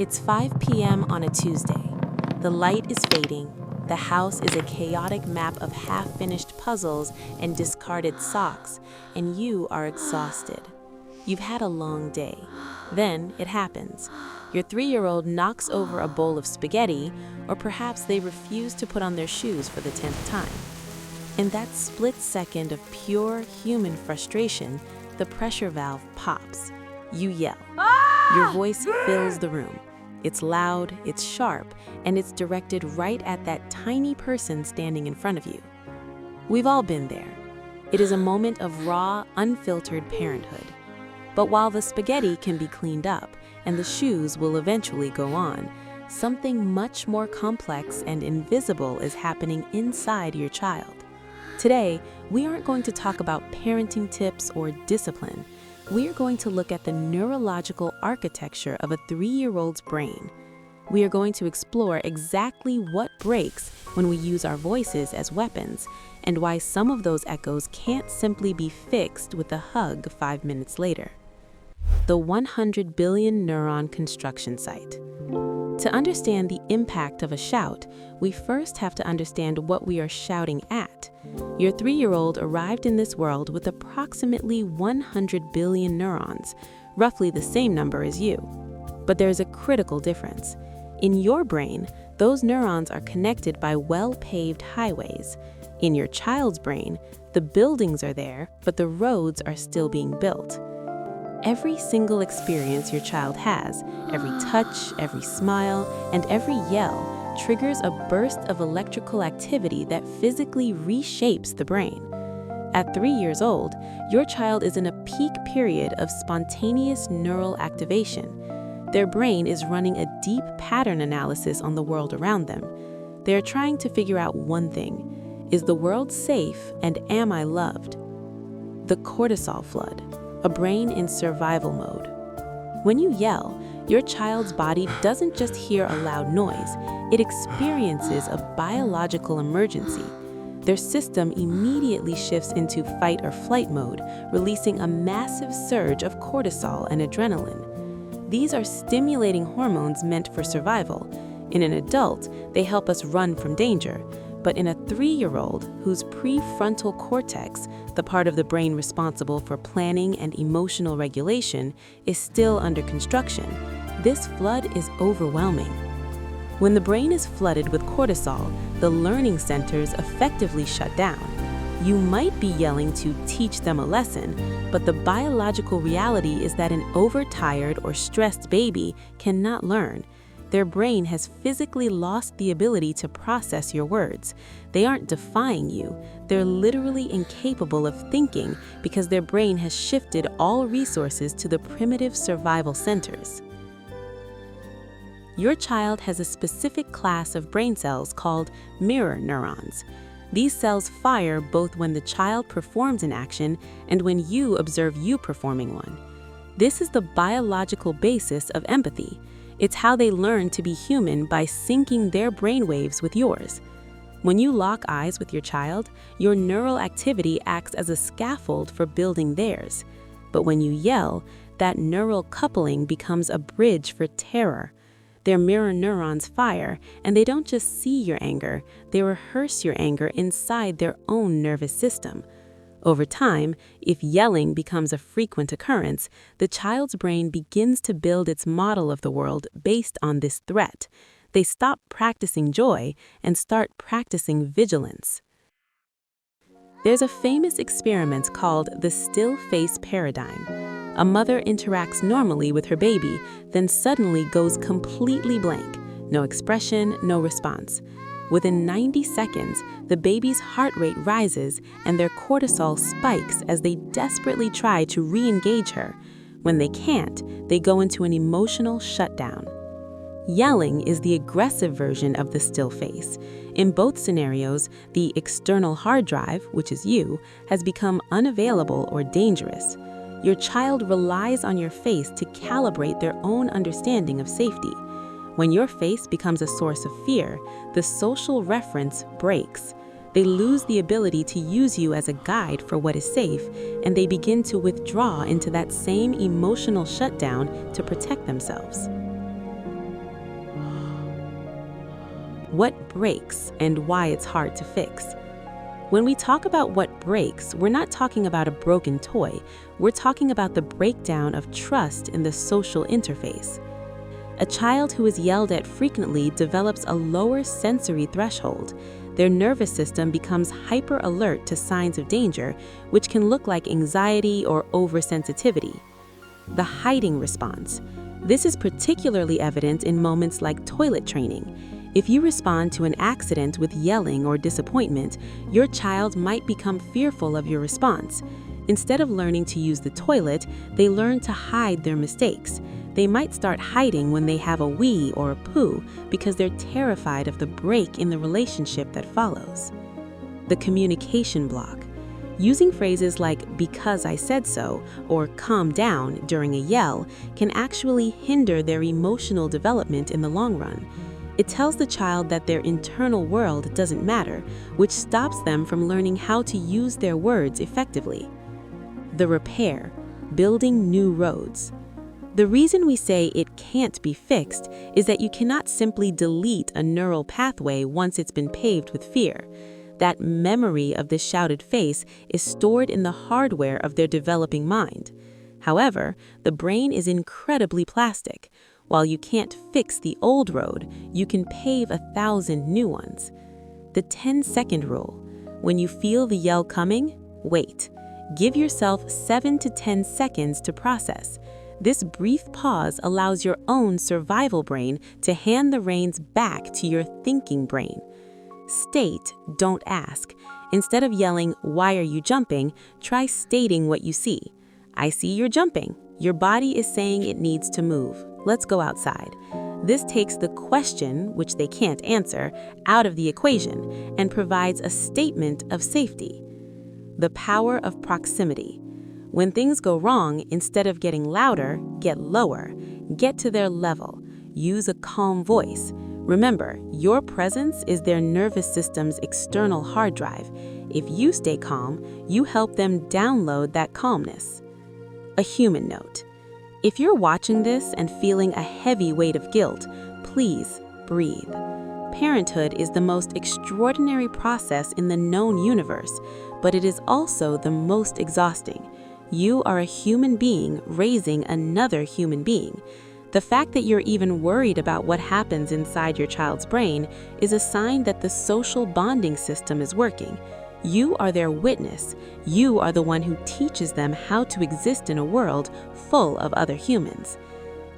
It's 5 p.m. on a Tuesday. The light is fading. The house is a chaotic map of half-finished puzzles and discarded socks, and you are exhausted. You've had a long day. Then it happens. Your 3-year-old knocks over a bowl of spaghetti, or perhaps they refuse to put on their shoes for the 10th time. In that split second of pure human frustration, the pressure valve pops. You yell. Your voice fills the room. It's loud, it's sharp, and it's directed right at that tiny person standing in front of you. We've all been there. It is a moment of raw, unfiltered parenthood. But while the spaghetti can be cleaned up and the shoes will eventually go on, something much more complex and invisible is happening inside your child. Today, we aren't going to talk about parenting tips or discipline. We are going to look at the neurological architecture of a 3-year-old's brain. We are going to explore exactly what breaks when we use our voices as weapons, and why some of those echoes can't simply be fixed with a hug 5 minutes later. The 100 billion neuron construction site. To understand the impact of a shout, we first have to understand what we are shouting at. Your 3-year-old arrived in this world with approximately 100 billion neurons, roughly the same number as you. But there's a critical difference. In your brain, those neurons are connected by well-paved highways. In your child's brain, the buildings are there, but the roads are still being built. Every single experience your child has, every touch, every smile, and every yell triggers a burst of electrical activity that physically reshapes the brain. At 3 years old, your child is in a peak period of spontaneous neural activation. Their brain is running a deep pattern analysis on the world around them. They are trying to figure out one thing: is the world safe and am I loved? The cortisol flood. A brain in survival mode. When you yell, your child's body doesn't just hear a loud noise, it experiences a biological emergency. Their system immediately shifts into fight or flight mode, releasing a massive surge of cortisol and adrenaline. These are stimulating hormones meant for survival. In an adult, they help us run from danger. But in a 3-year-old whose prefrontal cortex, the part of the brain responsible for planning and emotional regulation, is still under construction, this flood is overwhelming. When the brain is flooded with cortisol, the learning centers effectively shut down. You might be yelling to teach them a lesson, but the biological reality is that an overtired or stressed baby cannot learn. Their brain has physically lost the ability to process your words. They aren't defying you. They're literally incapable of thinking because their brain has shifted all resources to the primitive survival centers. Your child has a specific class of brain cells called mirror neurons. These cells fire both when the child performs an action and when you observe you performing one. This is the biological basis of empathy. It's how they learn to be human by syncing their brainwaves with yours. When you lock eyes with your child, your neural activity acts as a scaffold for building theirs. But when you yell, that neural coupling becomes a bridge for terror. Their mirror neurons fire, and they don't just see your anger, they rehearse your anger inside their own nervous system. Over time, if yelling becomes a frequent occurrence, the child's brain begins to build its model of the world based on this threat. They stop practicing joy and start practicing vigilance. There's a famous experiment called the still face paradigm. A mother interacts normally with her baby, then suddenly goes completely blank. No expression, no response. Within 90 seconds, the baby's heart rate rises and their cortisol spikes as they desperately try to re-engage her. When they can't, they go into an emotional shutdown. Yelling is the aggressive version of the still face. In both scenarios, the external hard drive, which is you, has become unavailable or dangerous. Your child relies on your face to calibrate their own understanding of safety. When your face becomes a source of fear, the social reference breaks. They lose the ability to use you as a guide for what is safe, and they begin to withdraw into that same emotional shutdown to protect themselves. what breaks and why it's hard to fix. When we talk about what breaks, we're not talking about a broken toy. We're talking about the breakdown of trust in the social interface. A child who is yelled at frequently develops a lower sensory threshold. Their nervous system becomes hyper alert to signs of danger, which can look like anxiety or oversensitivity. The hiding response. This is particularly evident in moments like toilet training. If you respond to an accident with yelling or disappointment, your child might become fearful of your response. Instead of learning to use the toilet, they learn to hide their mistakes. They might start hiding when they have a wee or a poo because they're terrified of the break in the relationship that follows. The communication block. Using phrases like "because I said so" or "calm down" during a yell can actually hinder their emotional development in the long run. It tells the child that their internal world doesn't matter, which stops them from learning how to use their words effectively. The repair, building new roads. The reason we say it can't be fixed is that you cannot simply delete a neural pathway once it's been paved with fear. That memory of the shouted face is stored in the hardware of their developing mind. However, the brain is incredibly plastic. While you can't fix the old road, you can pave 1,000 new ones. The 10-second rule. When you feel the yell coming, wait. Give yourself 7 to 10 seconds to process. This brief pause allows your own survival brain to hand the reins back to your thinking brain. State, don't ask. Instead of yelling, "Why are you jumping?" try stating what you see. "I see you're jumping. Your body is saying it needs to move. Let's go outside." This takes the question, which they can't answer, out of the equation and provides a statement of safety. The power of proximity. When things go wrong, instead of getting louder, get lower. Get to their level. Use a calm voice. Remember, your presence is their nervous system's external hard drive. If you stay calm, you help them download that calmness. A human note. If you're watching this and feeling a heavy weight of guilt, please breathe. Parenthood is the most extraordinary process in the known universe, but it is also the most exhausting. You are a human being raising another human being. The fact that you're even worried about what happens inside your child's brain is a sign that the social bonding system is working. You are their witness. You are the one who teaches them how to exist in a world full of other humans.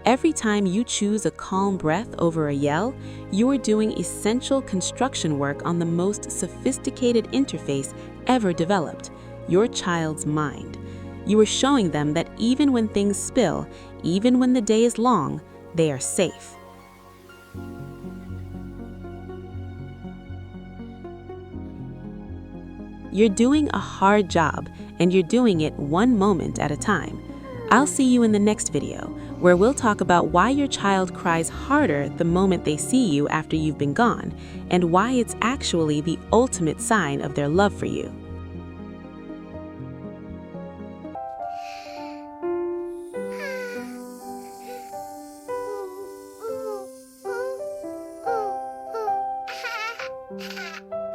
Every time you choose a calm breath over a yell, you are doing essential construction work on the most sophisticated interface ever developed, your child's mind. You are showing them that even when things spill, even when the day is long, they are safe. You're doing a hard job, and you're doing it one moment at a time. I'll see you in the next video, where we'll talk about why your child cries harder the moment they see you after you've been gone, and why it's actually the ultimate sign of their love for you.